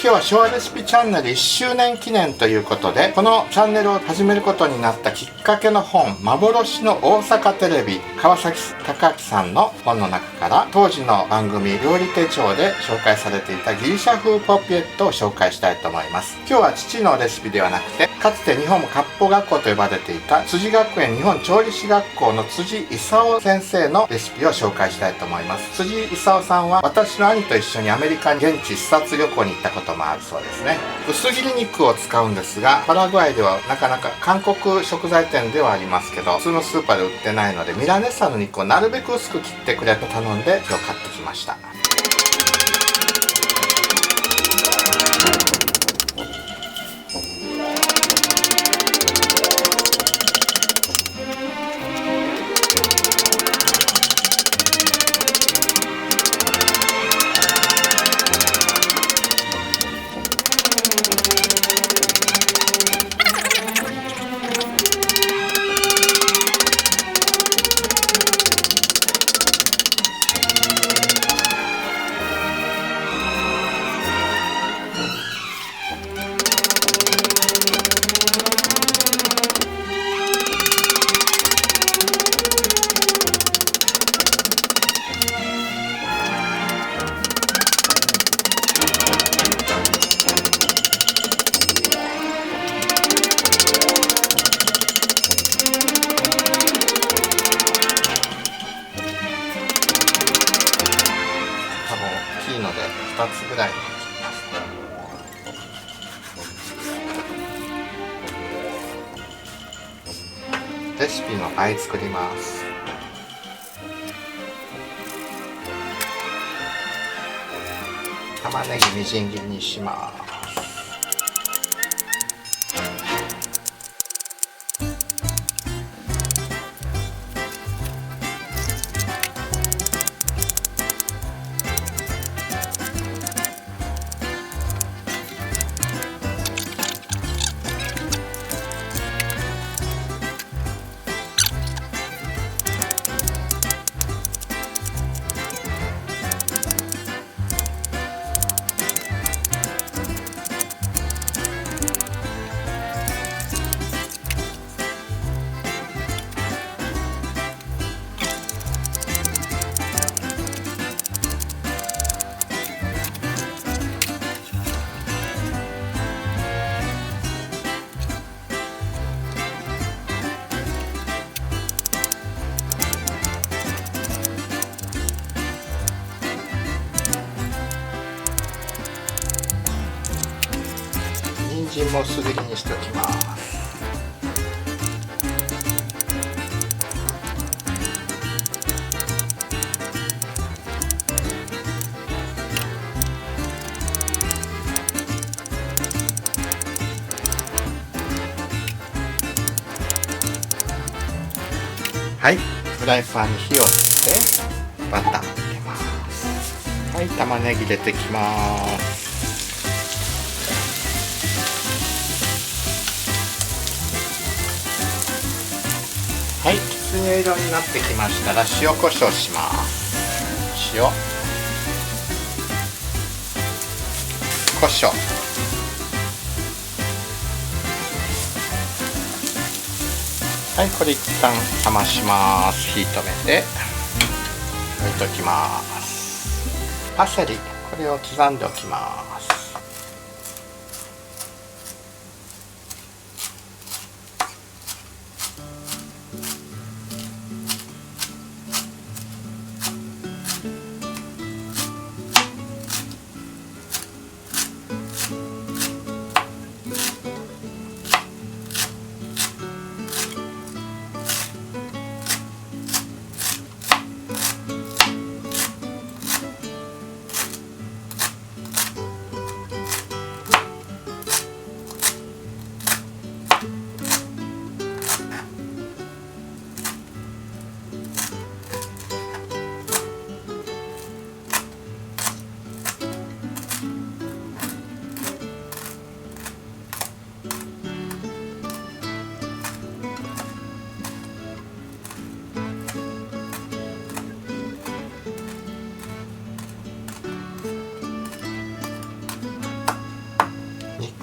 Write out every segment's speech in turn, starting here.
今日は昭和レシピチャンネル1周年記念ということで、このチャンネルを始めることになったきっかけの本、幻の大阪テレビ、川崎隆明さんの本の中から、当時の番組料理手帳で紹介されていたギリシャ風ポピエットを紹介したいと思います。今日は父のレシピではなくて、かつて日本割烹学校と呼ばれていた辻学園日本調理師学校の辻勲先生のレシピを紹介したいと思います。辻勲さんは私の兄と一緒にアメリカに現地視察旅行に行ったこともあるそうですね。薄切り肉を使うんですが、パラグアイではなかなか韓国食材店ではありますけど、普通のスーパーで売ってないので、ミラネサの肉をなるべく薄く切ってくれと頼んで今日買ってきました。大きいので2つぐらいに切ります。レシピの倍作ります。玉ねぎみじん切りにします。人参も薄切りにしておきます。はい、フライパンに火をつけてバターを入れます。はい、玉ねぎ入れてきます。はい、きつね色になってきましたら塩コショウします。塩、コショウ、はい、これ一旦冷まします。火止めて置いときます。パセリ、これを刻んでおきます。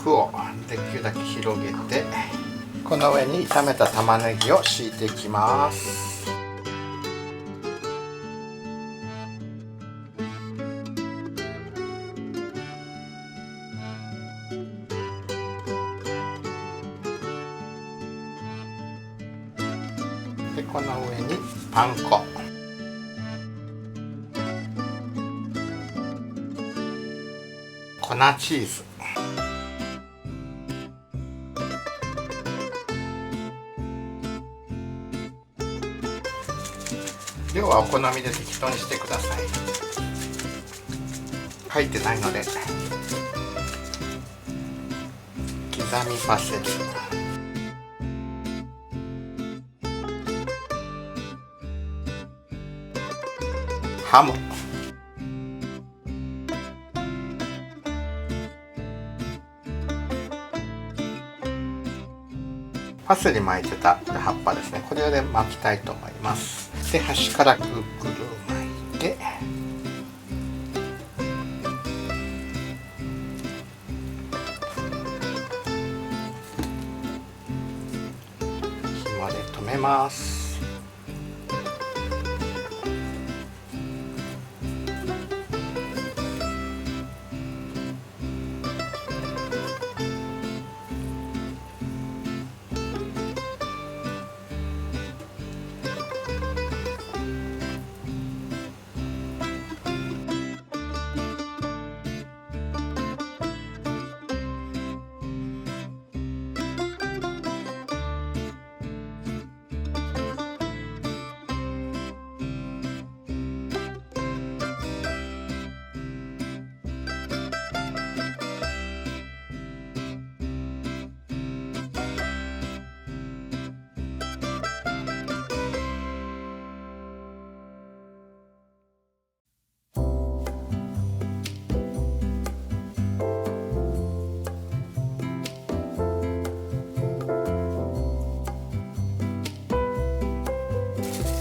枠をできるだけ広げて、この上に炒めた玉ねぎを敷いていきます。でこの上にパン粉、粉チーズ、量はお好みで適当にしてください。書いてないので。刻みパセリ、ハム、パセリ巻いてた葉っぱですね。これで巻きたいと思います。で端からくるくる巻いて、紐で留めます。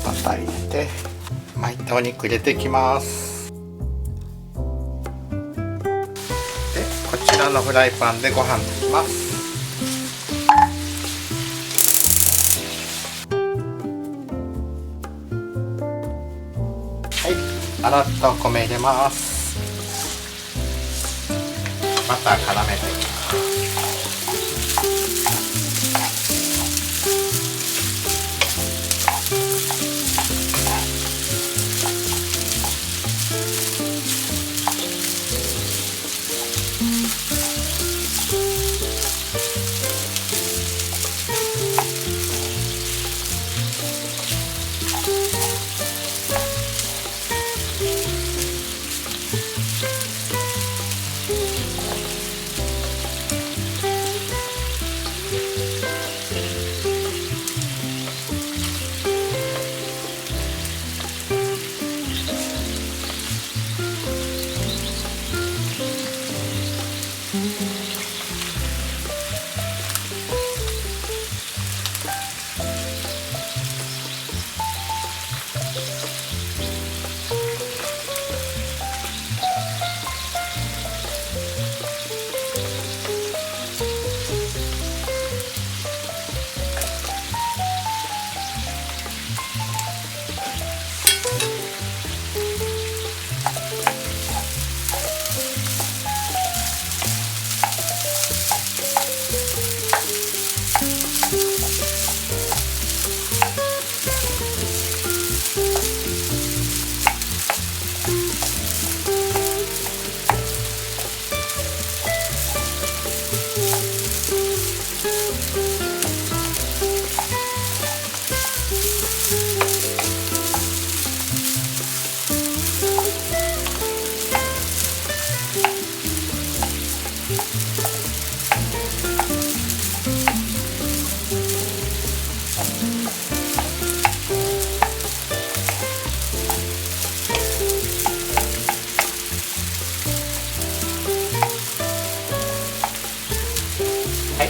バター入れて巻いたお肉入れていきます。でこちらのフライパンでご飯炊きます。はい、洗ったお米入れます。バター絡めていきます。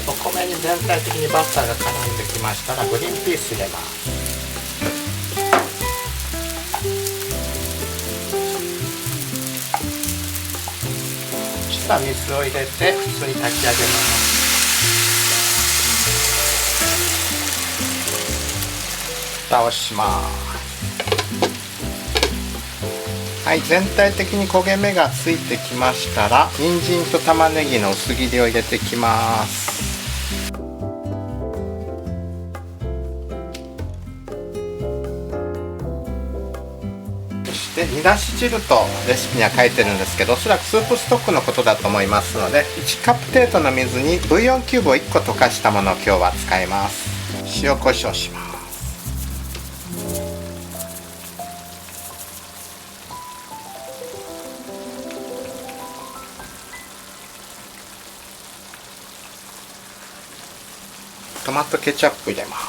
お米に全体的にバターが絡んできましたらグリーンピース入れます。したら水を入れて普通に炊き上げます。蓋をします。はい、全体的に焦げ目がついてきましたら、人参と玉ねぎの薄切りを入れていきます。そして煮出し汁とレシピには書いてるんですけど、おそらくスープストックのことだと思いますので、1カップ程度の水にブイヨンキューブを1個溶かしたものを今日は使います。塩コショウします。トマトケチャップ入れます。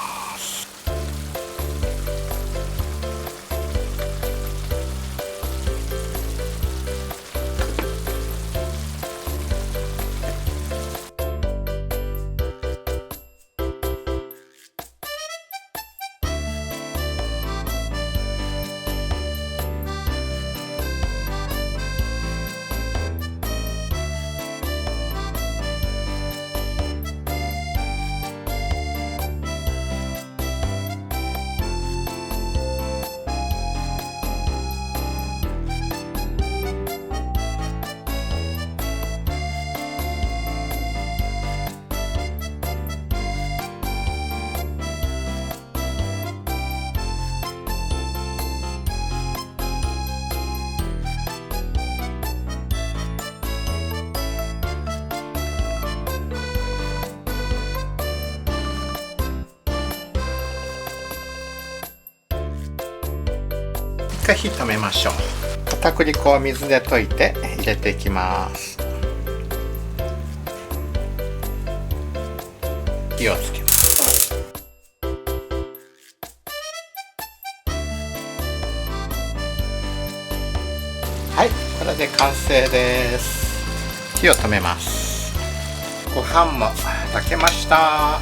一回火止めましょう。片栗粉を水で溶いて入れていきます。火をつけます。はい、これで完成です。火を止めます。ご飯も炊けました。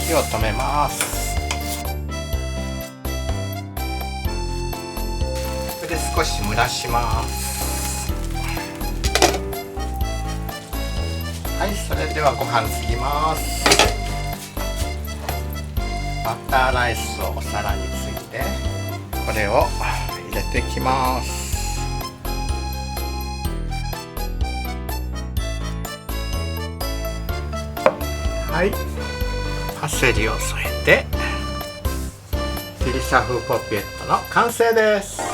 火を止めます。で少し蒸らします。はい、それではご飯つぎます。バターライスをお皿について、これを入れていきます。はい、パセリを添えてデリシャ風ポピエットの完成です。